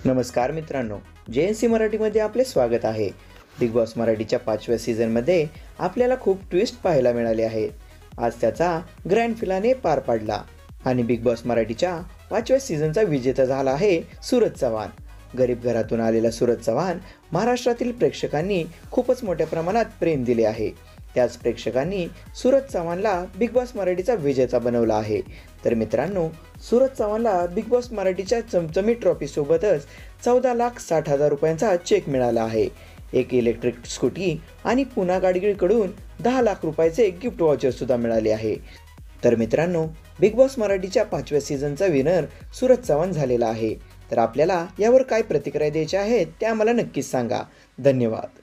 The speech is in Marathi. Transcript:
नमस्कार मित्रांनो, JNC मराठीमध्ये आपले स्वागत आहे. बिग बॉस मराठीच्या 5व्या सीझनमध्ये आपल्याला खूप ट्विस्ट पाहायला मिळाले आहेत. आज त्याचा ग्रँड फिनाले पार पडला आणि बिग बॉस मराठीच्या 5व्या सीझनचा विजेता झाला आहे सूरज चव्हाण. गरीब घरातून आलेला सूरज चव्हाण महाराष्ट्रातील प्रेक्षकांनी खूपच मोठ्या प्रमाणात प्रेम दिले आहे. त्याच प्रेक्षकांनी सूरज चव्हाणला बिग बॉस मराठीचा विजेता बनवला आहे. तर मित्रांनो, सूरज चव्हाणला बिग बॉस मराठीच्या चमचमीत ट्रॉफीसोबतच 14,60,000 रुपयांचा चेक मिळाला आहे. एक इलेक्ट्रिक स्कूटी आणि पुन्हा गाडगीळकडून 10 लाख रुपयाचे गिफ्ट व्हाउचरसुद्धा मिळाले आहे. तर मित्रांनो, बिग बॉस मराठीच्या 5व्या सीझनचा विनर सूरज चव्हाण झालेला आहे. तर आपल्याला यावर काय प्रतिक्रिया द्यायच्या आहेत ते आम्हाला नक्कीच सांगा. धन्यवाद.